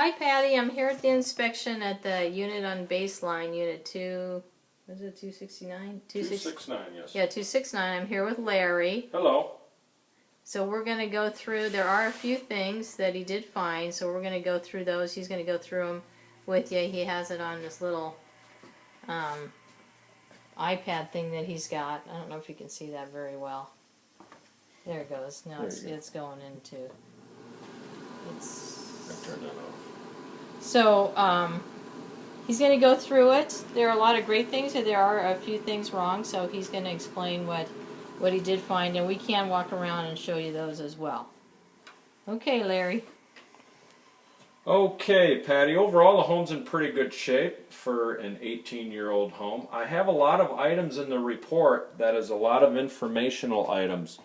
Hi Patty, I'm here at the inspection at the unit on baseline, unit 2, was it 269? 269, yes. Yeah, 269. I'm here with Larry. Hello. So we're going to go through, there are a few things that he did find, so we're going to go through those. He's going to go through them with you. He has it on this little iPad thing that he's got. I don't know if you can see that very well. There it goes. Now it's going into, I turned that off. So, he's going to go through it. There are a lot of great things, and there are a few things wrong, so he's going to explain what he did find, and we can walk around and show you those as well. Okay, Larry. Okay, Patty, overall the home's in pretty good shape for an 18-year-old home. I have a lot of items in the report that is a lot of informational items.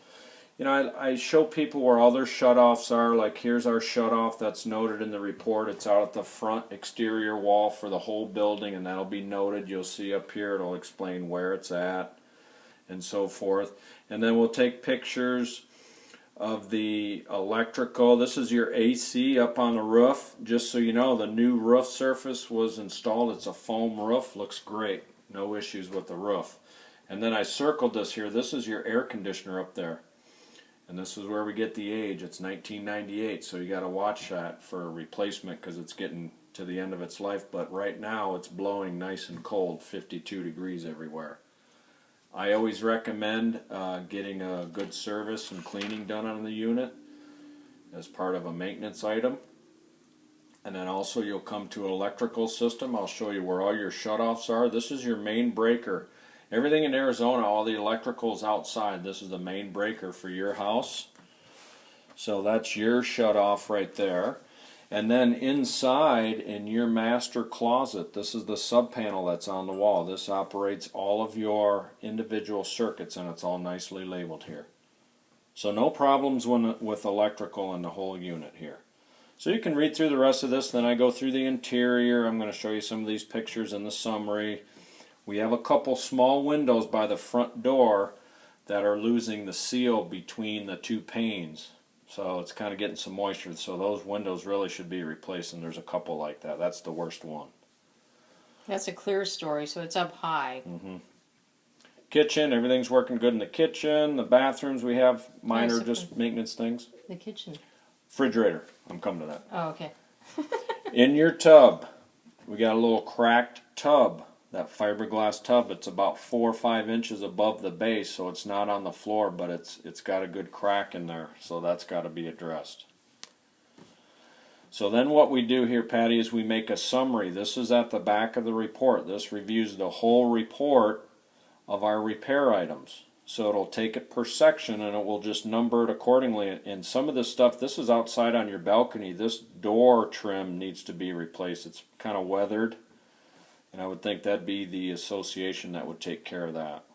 You know, I show people where all their shutoffs are, like here's our shutoff that's noted in the report. It's out at the front exterior wall for the whole building, and that'll be noted. You'll see up here, it'll explain where it's at and so forth. And then we'll take pictures of the electrical. This is your AC up on the roof. Just so you know, the new roof surface was installed. It's a foam roof. Looks great. No issues with the roof. And then I circled this here. This is your air conditioner up there. And this is where we get the age. It's 1998, so you got to watch that for a replacement because it's getting to the end of its life. But right now it's blowing nice and cold, 52 degrees everywhere. I always recommend getting a good service and cleaning done on the unit as part of a maintenance item. And then also you'll come to an electrical system. I'll show you where all your shutoffs are. This is your main breaker. Everything in Arizona, all the electrical's outside. This is the main breaker for your house. So that's your shutoff right there. And then inside in your master closet, this is the sub panel that's on the wall. This operates all of your individual circuits, and it's all nicely labeled here. So no problems with electrical in the whole unit here. So you can read through the rest of this. Then I go through the interior. I'm going to show you some of these pictures in the summary. We have a couple small windows by the front door that are losing the seal between the two panes. So it's kind of getting some moisture. So those windows really should be replaced, and there's a couple like that. That's the worst one. That's a clear story, so it's up high. Kitchen, everything's working good in the kitchen. The bathrooms, we have minor just maintenance things. The kitchen. Refrigerator, I'm coming to that. Oh, okay. In your tub, we got a little cracked tub. That fiberglass tub, it's about 4 or 5 inches above the base, so it's not on the floor, but it's got a good crack in there, so that's got to be addressed. So then what we do here, Patty, is we make a summary. This is at the back of the report. This reviews the whole report of our repair items. So it'll take it per section, and it will just number it accordingly. And some of this stuff, this is outside on your balcony. This door trim needs to be replaced. It's kind of weathered. And I would think that'd be the association that would take care of that.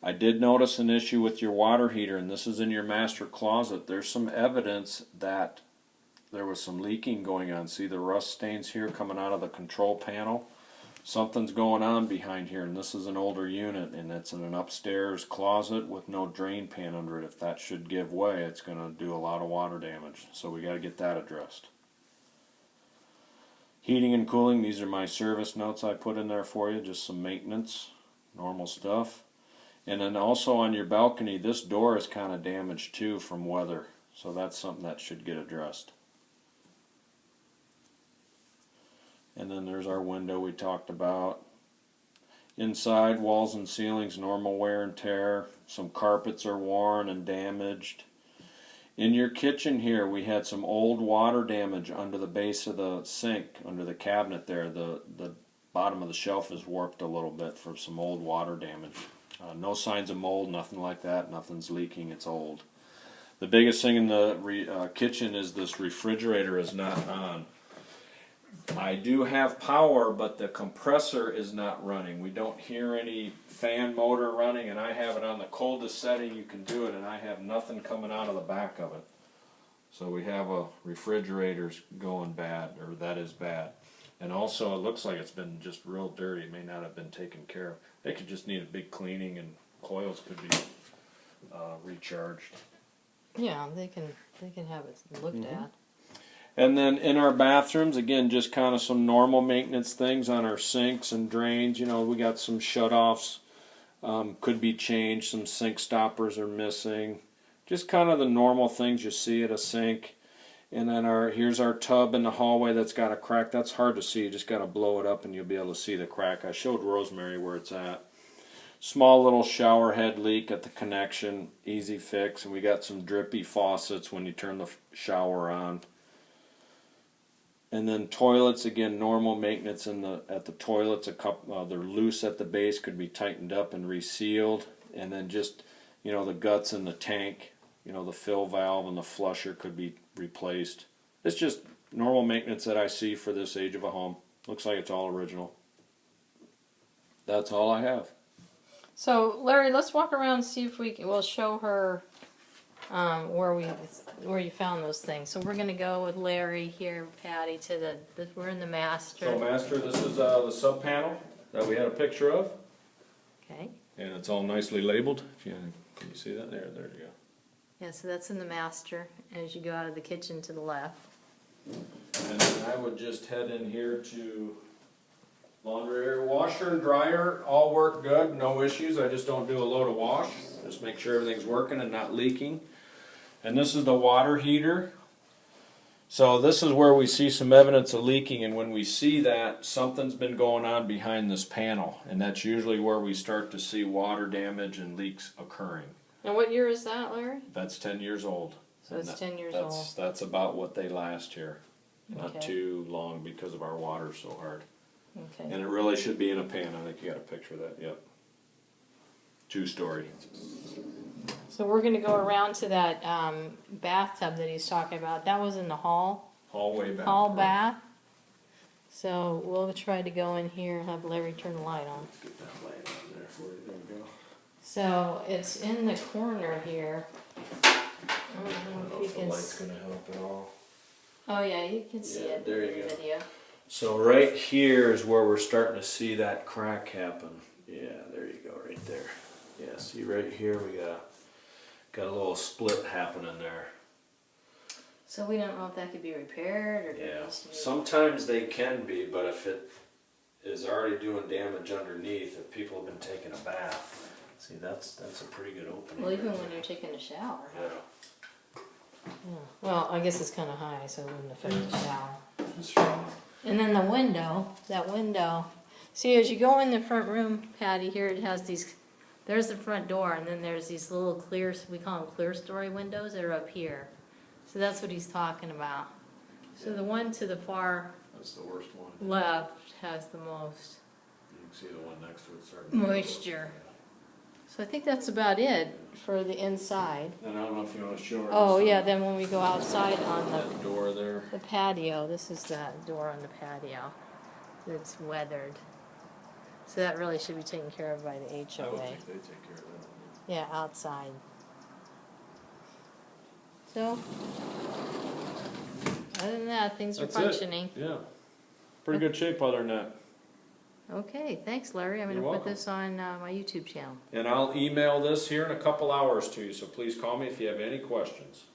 I did notice an issue with your water heater, and this is in your master closet. There's some evidence that there was some leaking going on. See the rust stains here coming out of the control panel? Something's going on behind here, and this is an older unit, and it's in an upstairs closet with no drain pan under it. If that should give way, it's going to do a lot of water damage. So we got to get that addressed. Heating and cooling, these are my service notes I put in there for you, just some maintenance, normal stuff. And then also on your balcony, this door is kind of damaged too from weather, so that's something that should get addressed. And then there's our window we talked about. Inside, walls and ceilings, normal wear and tear. Some carpets are worn and damaged. In your kitchen here, we had some old water damage under the base of the sink, under the cabinet there. The bottom of the shelf is warped a little bit for some old water damage. No signs of mold, nothing like that. Nothing's leaking, it's old. The biggest thing in the kitchen is this refrigerator is not on. I do have power, but the compressor is not running. We don't hear any fan motor running, and I have it on the coldest setting you can do it, and I have nothing coming out of the back of it. So we have a refrigerator's going bad, or that is bad. And also it looks like it's been just real dirty. It may not have been taken care of. They could just need a big cleaning, and coils could be recharged. Yeah, they can have it looked at. And then in our bathrooms, again, just kind of some normal maintenance things on our sinks and drains. You know, we got some shutoffs, could be changed. Some sink stoppers are missing. Just kind of the normal things you see at a sink. And then here's our tub in the hallway that's got a crack. That's hard to see. You just got to blow it up and you'll be able to see the crack. I showed Rosemary where it's at. Small little shower head leak at the connection, easy fix. And we got some drippy faucets when you turn the shower on. And then toilets, again, normal maintenance at the toilets. They're loose at the base, could be tightened up and resealed. And then just, you know, the guts in the tank, you know, the fill valve and the flusher could be replaced. It's just normal maintenance that I see for this age of a home. Looks like it's all original. That's all I have. So Larry, let's walk around and see if we'll show her where you found those things. So we're going to go with Larry here, Patty, to we're in the master. So master, this is the sub panel that we had a picture of. Okay. And it's all nicely labeled. Can you see that? There you go. Yeah, so that's in the master as you go out of the kitchen to the left. And then I would just head in here to laundry area. Washer and dryer all work good, no issues. I just don't do a load of wash. Just make sure everything's working and not leaking. And this is the water heater. So this is where we see some evidence of leaking, and when we see that, something's been going on behind this panel, and that's usually where we start to see water damage and leaks occurring. And what year is that, Larry? That's 10 years old. So it's 10 years old. That's about what they last here. Not Okay. too long because of our water so hard. Okay. And it really should be in a pan. I think you got a picture of that. Yep. 2-story. So we're going to go around to that bathtub that he's talking about. That was in the Hallway bath. hall bath. So we'll try to go in here and have Larry turn the light on. Get that light on there for you. There we go. So it's in the corner here. I don't know if you can light's going to help at all. Oh yeah, you can see it there in you the go. video. So right here is where we're starting to see that crack happen. Yeah, there you go, right there. Yeah, see right here we got a little split happening there. So we don't know if that could be repaired or if it Yeah, needs to be... sometimes they can be, but if it is already doing damage underneath, if people have been taking a bath, see that's a pretty good opening. Well, even right when there. you're taking a shower. Yeah. Yeah. Well, I guess it's kind of high, so it wouldn't affect the shower. That's right. And then the window, that window. See, as you go in the front room, Patty, here it has these, there's the front door, and then there's these little clear, we call them clear story windows that are up here. So that's what he's talking about. So the one to the far That's the worst one. left has the most You can see the one next to it starting moisture. So I think that's about it for the inside. And I don't know if you want to show her. Oh this yeah, then when we go outside on that door there. the patio, this is that door on the patio that's weathered. So that really should be taken care of by the I would HOA. think they take care of that. Yeah, outside. So, other than that, things That's are functioning. it. Yeah. Pretty good shape other than that. Okay, thanks Larry. I'm going You're to put welcome. this on my YouTube channel. And I'll email this here in a couple hours to you, so please call me if you have any questions.